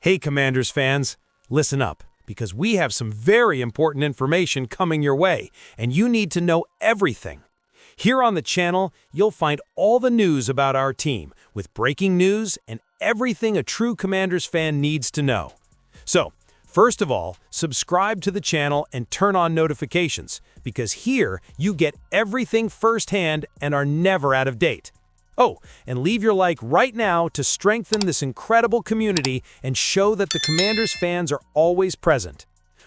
Hey, Commanders fans, listen up, because we have some very important information coming your way, and you need to know everything. Here on the channel, you'll find all the news about our team, with breaking news and everything a true Commanders fan needs to know. So, first of all, subscribe to the channel and turn on notifications, because here you get everything firsthand and are never out of date. Oh, and leave your like right now to strengthen this incredible community and show that the Commanders fans are always present.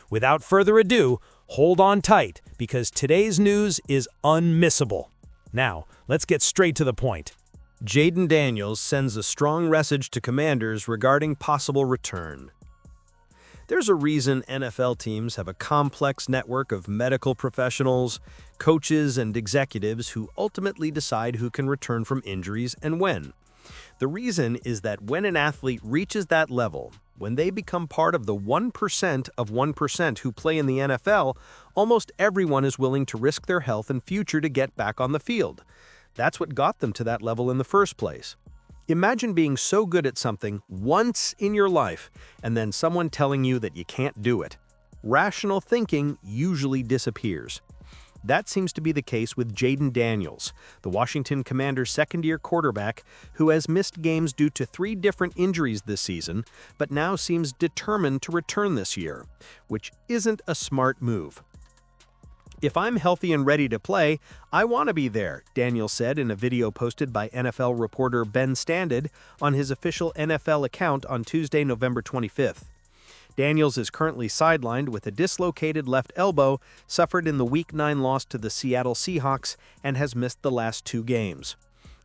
Without further ado, hold on tight, because today's news is unmissable. Now, let's get straight to the point. Jayden Daniels sends a strong message to Commanders regarding possible return. There's a reason NFL teams have a complex network of medical professionals, coaches, and executives who ultimately decide who can return from injuries and when. The reason is that when an athlete reaches that level, when they become part of the 1% of 1% who play in the NFL, almost everyone is willing to risk their health and future to get back on the field. That's what got them to that level in the first place. Imagine being so good at something once in your life and then someone telling you that you can't do it. Rational thinking usually disappears. That seems to be the case with Jayden Daniels, the Washington Commanders' second-year quarterback who has missed games due to 3 different injuries this season, but now seems determined to return this year, which isn't a smart move. "If I'm healthy and ready to play, I want to be there," Daniels said in a video posted by NFL reporter Ben Standard on his official NFL account on Tuesday, November 25th. Daniels is currently sidelined with a dislocated left elbow suffered in the Week 9 loss to the Seattle Seahawks and has missed the last 2 games.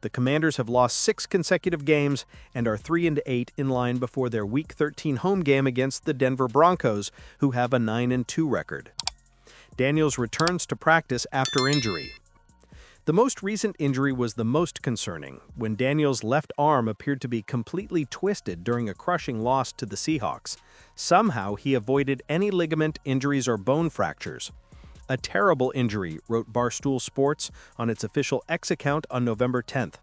The Commanders have lost 6 consecutive games and are 3-8 in line before their Week 13 home game against the Denver Broncos, who have a 9-2 record. Daniels returns to practice after injury. The most recent injury was the most concerning, when Daniels' left arm appeared to be completely twisted during a crushing loss to the Seahawks. Somehow, he avoided any ligament injuries or bone fractures. "A terrible injury," wrote Barstool Sports on its official X account on November 10th.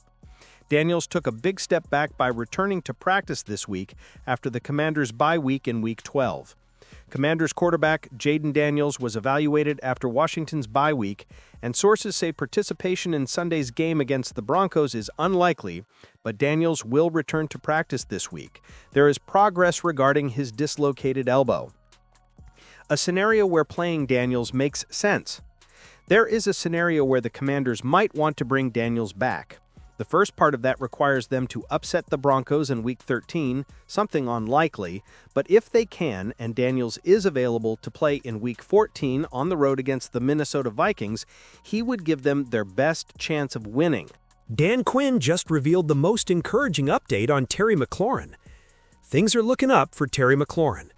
Daniels took a big step back by returning to practice this week after the Commanders' bye week in Week 12. Commanders quarterback Jayden Daniels was evaluated after Washington's bye week, and sources say participation in Sunday's game against the Broncos is unlikely, but Daniels will return to practice this week. There is progress regarding his dislocated elbow. A scenario where playing Daniels makes sense. There is a scenario where the Commanders might want to bring Daniels back. The first part of that requires them to upset the Broncos in Week 13, something unlikely, but if they can, and Daniels is available to play in Week 14 on the road against the Minnesota Vikings, he would give them their best chance of winning. Dan Quinn just revealed the most encouraging update on Terry McLaurin. Things are looking up for Terry McLaurin.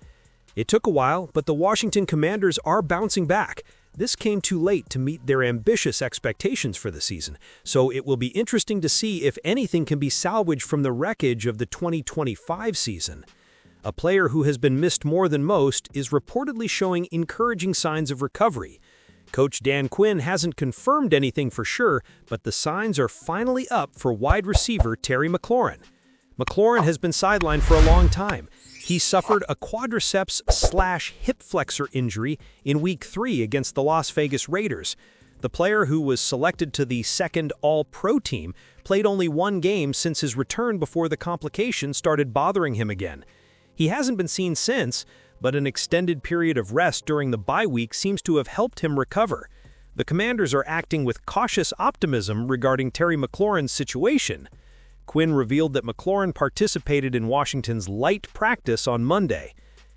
It took a while, but the Washington Commanders are bouncing back. This came too late to meet their ambitious expectations for the season, so it will be interesting to see if anything can be salvaged from the wreckage of the 2025 season. A player who has been missed more than most is reportedly showing encouraging signs of recovery. Coach Dan Quinn hasn't confirmed anything for sure, but the signs are finally up for wide receiver Terry McLaurin. McLaurin has been sidelined for a long time. He suffered a quadriceps/hip flexor injury in Week 3 against the Las Vegas Raiders. The player, who was selected to the second All-Pro team, played only 1 game since his return before the complication started bothering him again. He hasn't been seen since, but an extended period of rest during the bye week seems to have helped him recover. The Commanders are acting with cautious optimism regarding Terry McLaurin's situation. Quinn revealed that McLaurin participated in Washington's light practice on Monday.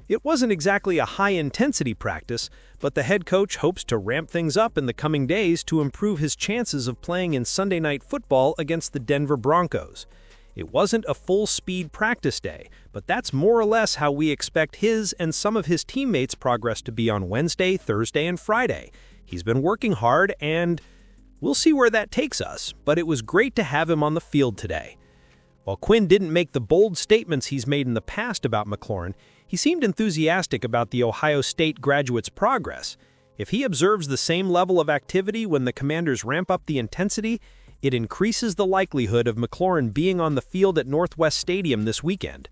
It wasn't exactly a high-intensity practice, but the head coach hopes to ramp things up in the coming days to improve his chances of playing in Sunday Night Football against the Denver Broncos. It wasn't a full-speed practice day, but that's more or less how we expect his and some of his teammates' progress to be on Wednesday, Thursday, and Friday. He's been working hard, and we'll see where that takes us, but it was great to have him on the field today. While Quinn didn't make the bold statements he's made in the past about McLaurin, he seemed enthusiastic about the Ohio State graduate's progress. If he observes the same level of activity when the Commanders ramp up the intensity, it increases the likelihood of McLaurin being on the field at Northwest Stadium this weekend.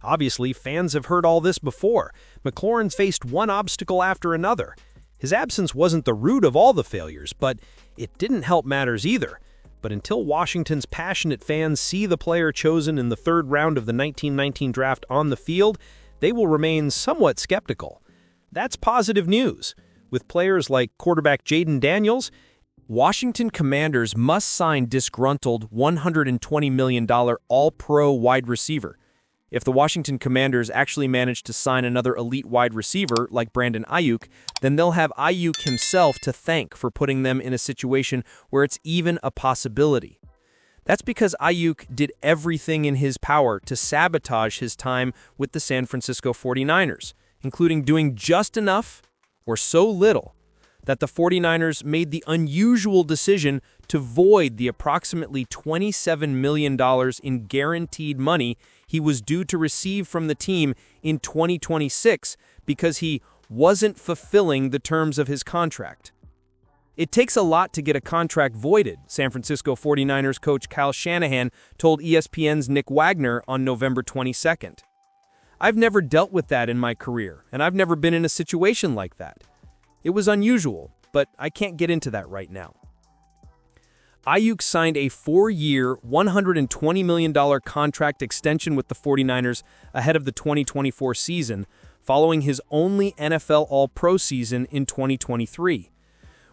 Obviously, fans have heard all this before. McLaurin faced one obstacle after another. His absence wasn't the root of all the failures, but it didn't help matters either. But until Washington's passionate fans see the player chosen in the third round of the 1919 draft on the field, they will remain somewhat skeptical. That's positive news. With players like quarterback Jayden Daniels, Washington Commanders must sign disgruntled $120 million All-Pro wide receiver. If the Washington Commanders actually manage to sign another elite wide receiver like Brandon Aiyuk, then they'll have Aiyuk himself to thank for putting them in a situation where it's even a possibility. That's because Aiyuk did everything in his power to sabotage his time with the San Francisco 49ers, including doing just enough or so little that the 49ers made the unusual decision to void the approximately $27 million in guaranteed money he was due to receive from the team in 2026 because he wasn't fulfilling the terms of his contract. It takes a lot to get a contract voided, San Francisco 49ers coach Kyle Shanahan told ESPN's Nick Wagner on November 22nd. "I've never dealt with that in my career, and I've never been in a situation like that. It was unusual, but I can't get into that right now." Aiyuk signed a 4-year, $120 million contract extension with the 49ers ahead of the 2024 season, following his only NFL All-Pro season in 2023.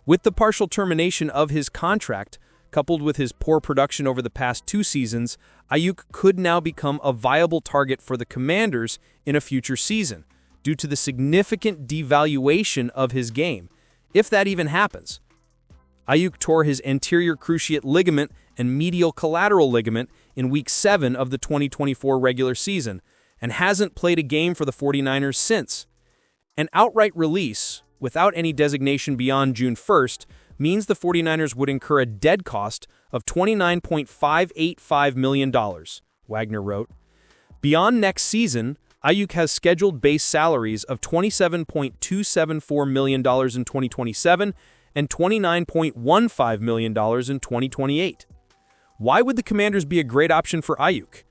With the partial termination of his contract, coupled with his poor production over the past 2 seasons, Aiyuk could now become a viable target for the Commanders in a future season, due to the significant devaluation of his game, if that even happens. Aiyuk tore his anterior cruciate ligament and medial collateral ligament in Week 7 of the 2024 regular season, and hasn't played a game for the 49ers since. An outright release, without any designation beyond June 1st, means the 49ers would incur a dead cost of $29.585 million, Wagner wrote. Beyond next season, Aiyuk has scheduled base salaries of $27.274 million in 2027 and $29.15 million in 2028. Why would the Commanders be a great option for Aiyuk?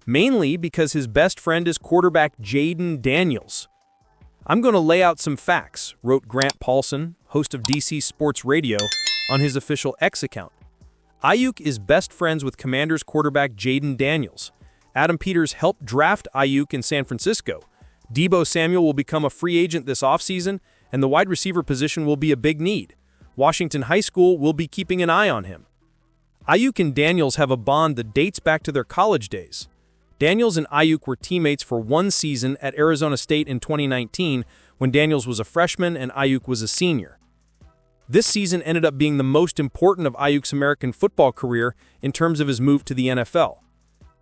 Mainly because his best friend is quarterback Jayden Daniels. "I'm going to lay out some facts," wrote Grant Paulson, host of DC Sports Radio, on his official X account. Aiyuk is best friends with Commanders quarterback Jayden Daniels. Adam Peters helped draft Aiyuk in San Francisco. Deebo Samuel will become a free agent this offseason, and the wide receiver position will be a big need. Washington High School will be keeping an eye on him. Aiyuk and Daniels have a bond that dates back to their college days. Daniels and Aiyuk were teammates for one season at Arizona State in 2019 when Daniels was a freshman and Aiyuk was a senior. This season ended up being the most important of Aiyuk's American football career in terms of his move to the NFL.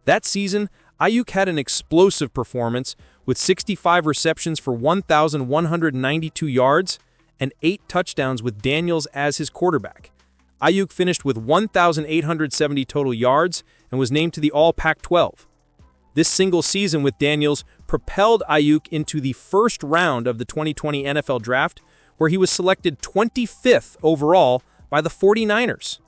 That season, Aiyuk had an explosive performance with 65 receptions for 1,192 yards and 8 touchdowns with Daniels as his quarterback. Aiyuk finished with 1,870 total yards and was named to the All-Pac-12. This single season with Daniels propelled Aiyuk into the first round of the 2020 NFL Draft, where he was selected 25th overall by the 49ers.